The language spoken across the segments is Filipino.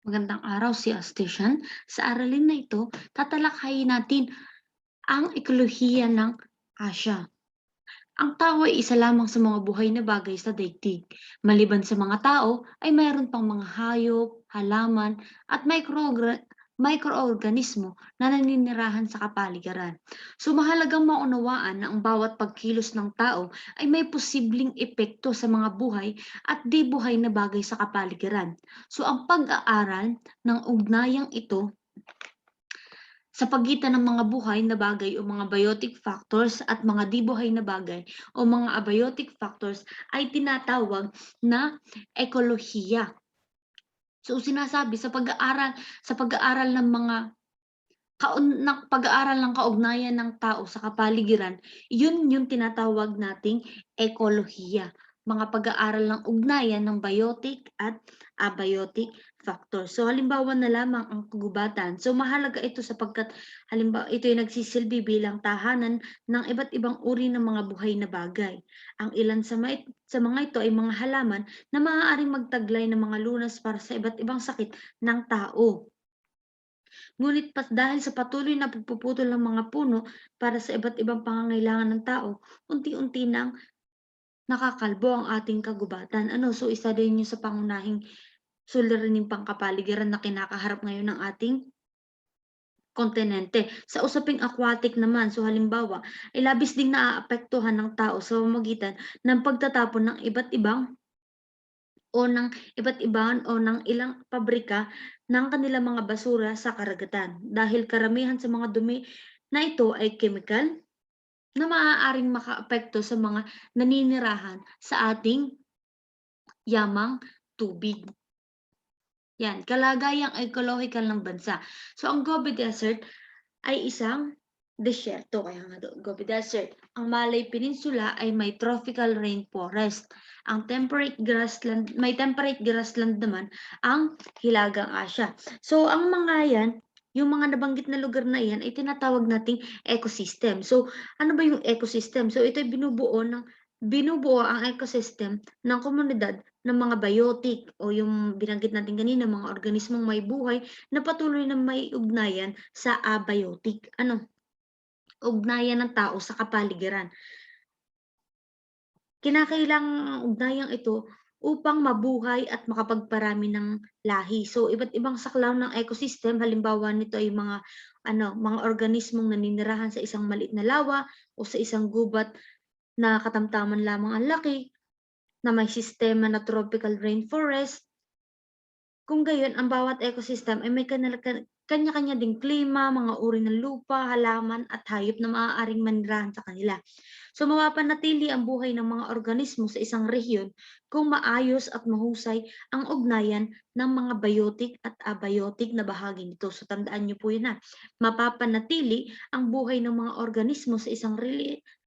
Magandang araw si Station. Sa aralin na ito, tatalakayin natin ang ekolohiya ng Asya. Ang tao ay isa lamang sa mga buhay na bagay sa daigdig. Maliban sa mga tao, ay mayroon pang mga hayop, halaman, at microorganismo na naninirahan sa kapaligiran. So mahalagang maunawaan na ang bawat pagkilos ng tao ay may posibleng epekto sa mga buhay at di buhay na bagay sa kapaligiran. So ang pag-aaral ng ugnayang ito sa pagitan ng mga buhay na bagay o mga biotic factors at mga di buhay na bagay o mga abiotic factors ay tinatawag na ekolohiya. So sinasabi sa pag-aaral ng mga pag-aaral ng kaugnayan ng tao sa kapaligiran, yun yung tinatawag nating ekolohiya. Mga pag-aaral ng ugnayan ng biotic at abiotic factors. So halimbawa na lamang ang kagubatan. So mahalaga ito sapagkat halimbawa ito ay nagsisilbi bilang tahanan ng iba't ibang uri ng mga buhay na bagay. Ang ilan sa mga ito ay mga halaman na maaaring magtaglay ng mga lunas para sa iba't ibang sakit ng tao. Ngunit dahil sa patuloy na pagpuputol ng mga puno para sa iba't ibang pangangailangan ng tao, unti-unti nang nakakalbo ang ating kagubatan. So isa din yun sa pangunahing suliraning pangkapaligiran na kinakaharap ngayon ng ating kontinente. Sa usaping aquatic naman, so halimbawa, ay labis ding naaapektuhan ng tao sa pamamagitan ng pagtatapon ng iba't ibang o ng ilang pabrika ng kanilang mga basura sa karagatan dahil karamihan sa mga dumi na ito ay chemical na maaaring makaapekto sa mga naninirahan sa ating yamang tubig. Yan, kalagayang ecological ng bansa. So ang Gobi Desert ay isang desyerto, kaya nga Gobi Desert. Ang Malay Peninsula ay may tropical rainforest. May temperate grassland naman ang Hilagang Asya. So ang mga yan, yung mga nabanggit na lugar na yan ay tinatawag nating ecosystem. So ano ba yung ecosystem? So ito ay binubuo ang ecosystem ng komunidad ng mga biotic o yung binanggit natin kanina, mga organismong may buhay na patuloy na may ugnayan sa abiotic. Ugnayan ng tao sa kapaligiran. Kinakailangan ang ugnayang ito upang mabuhay at makapagparami ng lahi. So iba't ibang saklaw ng ecosystem, halimbawa nito ay mga organismong naninirahan sa isang maliit na lawa o sa isang gubat na katamtaman lamang ang laki, na may sistema na tropical rainforest. Kung gayon, ang bawat ecosystem ay may kanya-kanya ding klima, mga uri ng lupa, halaman at hayop na maaaring manirahan sa kanila. So mapapanatili ang buhay ng mga organismo sa isang rehiyon kung maayos at mahusay ang ugnayan ng mga biotic at abiotic na bahagi nito. So tandaan niyo po yun na. Mapapanatili ang buhay ng mga organismo sa isang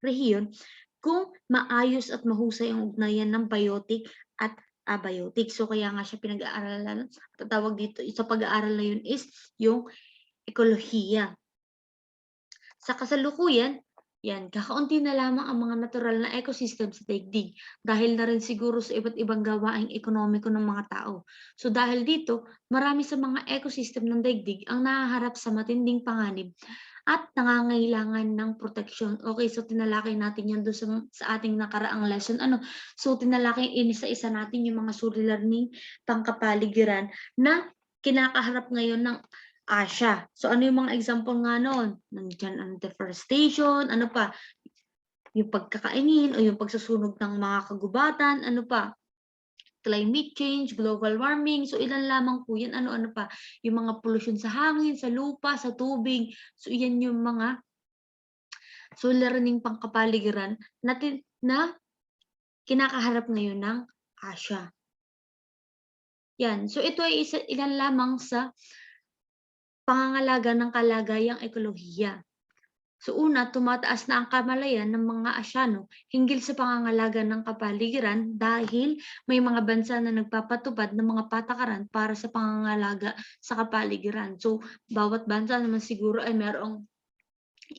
rehiyon kung maayos at mahusay ang ugnayan ng biotic at abiotic. So kaya nga siya pinag-aaralan, tawag dito sa pag-aaral na yun is yung ekolohiya. Sa kasalukuyan, yan, kakaunti na lamang ang mga natural na ecosystem sa daigdig dahil na rin siguro sa iba't ibang gawaing ekonomiko ng mga tao. So dahil dito, marami sa mga ecosystem ng daigdig ang nahaharap sa matinding panganib at nangangailangan ng proteksyon. Okay, so tinalakay natin yan doon sa ating nakaraang lesson. So tinalakay inisa-isa natin yung mga suliraning pangkapaligiran na kinakaharap ngayon ng Asya. So ano yung mga example nga noon? Nandiyan ang deforestation, ano pa? Yung pagkakainin o yung pagsusunog ng mga kagubatan, ano pa? Climate change, global warming. So ilan lamang po yan, ano-ano pa? Yung mga pollution sa hangin, sa lupa, sa tubig. So yan yung mga suliraning pangkapaligiran na kinakaharap ngayon ng Asya. Yan. So ito ay ilan lamang sa pangangalaga ng kalagayang ekolohiya. So una, tumataas na ang kamalayan ng mga Asyano hinggil sa pangangalaga ng kapaligiran dahil may mga bansa na nagpapatupad ng mga patakaran para sa pangangalaga sa kapaligiran. So bawat bansa naman siguro ay mayroong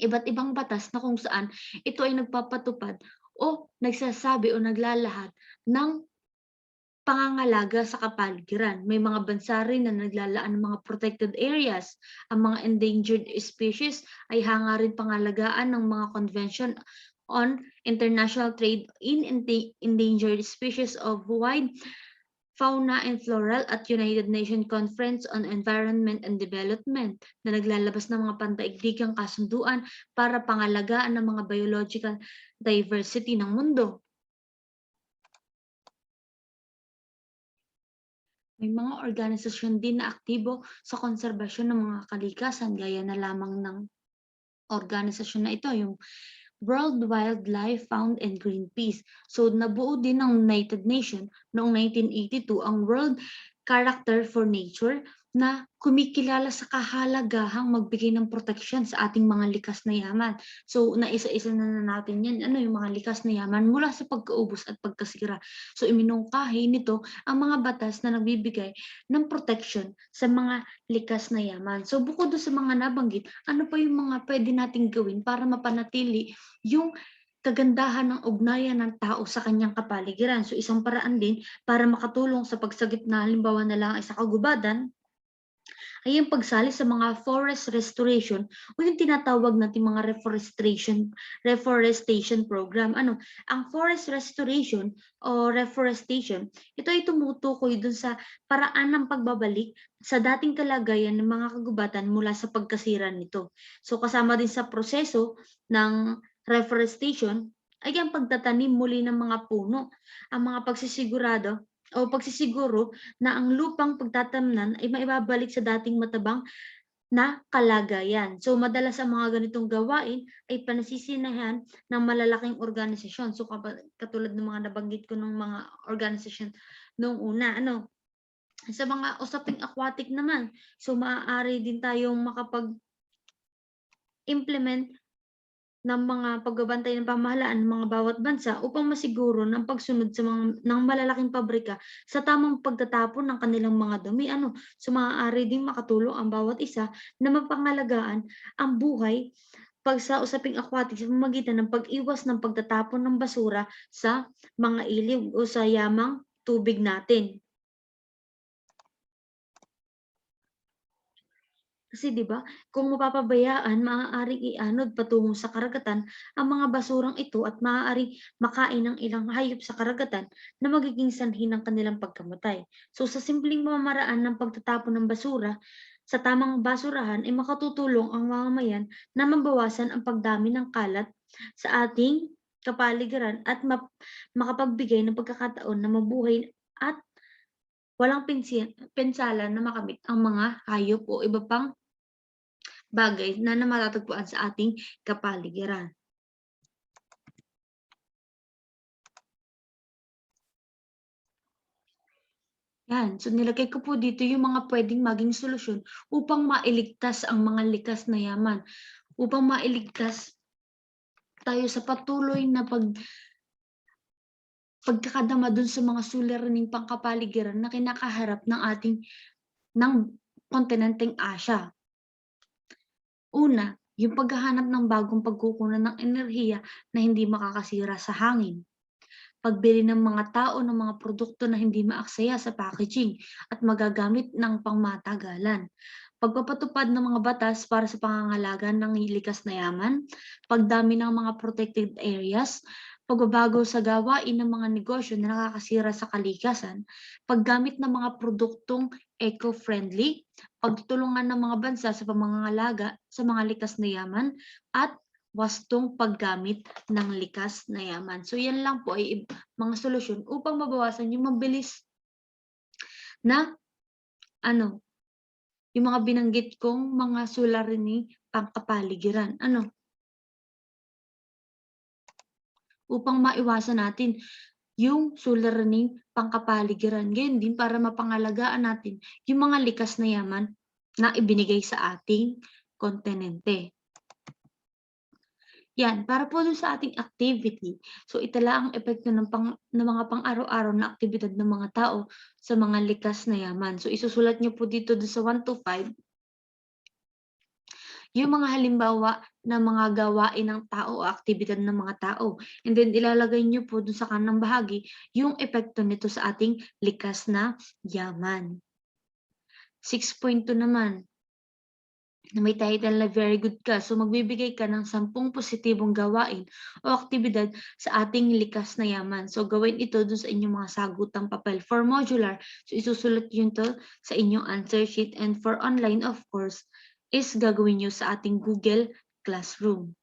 iba't ibang batas na kung saan ito ay nagpapatupad o nagsasabi o naglalahat ng pangangalaga sa kapaligiran. May mga bansa rin na naglalaan ng mga protected areas. Ang mga endangered species ay hanga rin pangalagaan ng mga convention on international trade in endangered species of wide Fauna and Floral at United Nations Conference on Environment and Development na naglalabas ng mga pandaigdigang kasunduan para pangalagaan ng mga biological diversity ng mundo. May mga organisasyon din na aktibo sa konserbasyon ng mga kalikasan gaya na lamang ng organisasyon na ito, yung World Wildlife Fund and Greenpeace. So nabuo din ng United Nations noong 1982 ang World Character for Nature na kumikilala sa kahalagahang magbigay ng proteksyon sa ating mga likas na yaman. So naisa-isa na natin yan, yung mga likas na yaman mula sa pagkaubos at pagkasira. So iminungkahi nito ang mga batas na nagbibigay ng proteksyon sa mga likas na yaman. So bukod sa mga nabanggit, ano pa yung mga pwede nating gawin para mapanatili yung kagandahan ng ugnayan ng tao sa kanyang kapaligiran. So isang paraan din para makatulong sa pagsagip na halimbawa na lang ay sa kagubatan ay yung pagsali sa mga forest restoration o yung tinatawag natin mga reforestation program. Ang forest restoration o reforestation, ito ay tumutukoy dun sa paraan ng pagbabalik sa dating kalagayan ng mga kagubatan mula sa pagkasira nito. So kasama din sa proseso ng reforestation ay ang pagtatanim muli ng mga puno, ang mga pagsisiguro na ang lupang pagtatamnan ay maibabalik sa dating matabang na kalagayan. So madalas ang mga ganitong gawain ay panasisinahan ng malalaking organisasyon. So katulad ng mga nabanggit ko ng mga organisasyon noong una, sa mga usaping aquatic naman. So maaari din tayong makapag-implement ng mga pagbabantay ng pamahalaan ng mga bawat bansa upang masiguro ng pagsunod sa ng malalaking pabrika sa tamang pagtatapon ng kanilang mga dumi. So maaari ding makatulong ang bawat isa na mapangalagaan ang buhay pag sa usaping aquatic sa pamamagitan ng pag-iwas ng pagtatapon ng basura sa mga ilog o sa yamang tubig natin. Kasi 'di ba, kung mapapabayaan maaaring ianod patungo sa karagatan ang mga basurang ito at maaaring makain ng ilang hayop sa karagatan na magiging sanhi ng kanilang pagkamatay. So sa simpleng pamamaraan ng pagtatapon ng basura sa tamang basurahan ay makatutulong ang mamamayan na mabawasan ang pagdami ng kalat sa ating kapaligiran at makapagbigay ng pagkakataon na mabuhay at walang pinsala na makamit ang mga hayop o iba pang bagay na matatagpuan sa ating kapaligiran. Yan. So nilagay ko po dito yung mga pwedeng maging solusyon upang mailigtas ang mga likas na yaman. Upang mailigtas tayo sa patuloy na pagkakadama dun sa mga suliraning pangkapaligiran na kinakaharap ng kontinenteng Asia. Una, yung paghahanap ng bagong pagkukunan ng enerhiya na hindi makakasira sa hangin. Pagbili ng mga tao ng mga produkto na hindi maaksaya sa packaging at magagamit ng pangmatagalan. Pagpapatupad ng mga batas para sa pangangalaga ng likas na yaman, pagdami ng mga protected areas, pagbabago sa gawain ng mga negosyo na nakakasira sa kalikasan, paggamit ng mga produktong eco-friendly, pagtutulungan ng mga bansa sa pamangangalaga sa mga likas na yaman, at wastong paggamit ng likas na yaman. So yan lang po ay mga solusyon upang mabawasan yung mabilis na yung mga binanggit kong mga suliraning pangkapaligiran. Upang maiwasan natin yung suliraning pangkapaligiran. Ganyan din para mapangalagaan natin yung mga likas na yaman na ibinigay sa ating kontinente. Yan, para po dun sa ating activity. So itala ang epekto ng mga pang-araw-araw na aktibidad ng mga tao sa mga likas na yaman. So isusulat niyo po dito dun sa 1 to 5 yung mga halimbawa ng mga gawain ng tao o aktibidad ng mga tao. And then ilalagay niyo po dun sa kanang bahagi yung epekto nito sa ating likas na yaman. 6.2 naman, na may title na Very Good Ka. So magbibigay ka ng 10 positibong gawain o aktibidad sa ating likas na yaman. So gawin ito dun sa inyong mga sagutang papel. For modular, so isusulat yun to sa inyong answer sheet. And for online, of course, is gagawin nyo sa ating Google Classroom.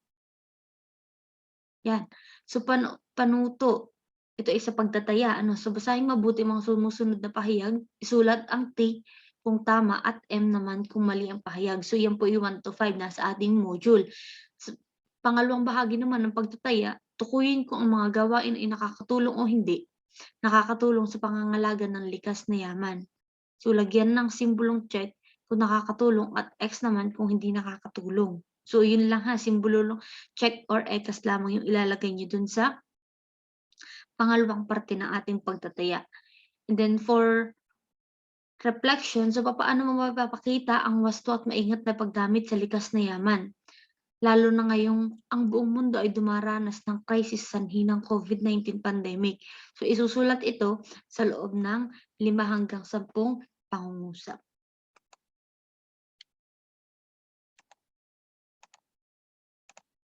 Yan. So panuto. Ito ay sa pagtataya. So basahin mabuti mga sumusunod na pahayag. Isulat ang T kung tama at M naman kung mali ang pahayag. So yan po yung 1 to 5 nasa ating module. So, pangalawang bahagi naman ng pagtataya, tukuyin kung ang mga gawain ay nakakatulong o hindi. Nakakatulong sa pangangalaga ng likas na yaman. So lagyan ng simbolong check kung nakakatulong at X naman kung hindi nakakatulong. So yun lang ha, simbolo check or X lamang yung ilalagay nyo dun sa pangalawang parte ng ating pagtataya. And then for reflection, so paano mo mapapakita ang wasto at maingat na paggamit sa likas na yaman? Lalo na ngayong ang buong mundo ay dumaranas ng crisis sanhi ng COVID-19 pandemic. So isusulat ito sa loob ng 5 hanggang 10 pangungusap.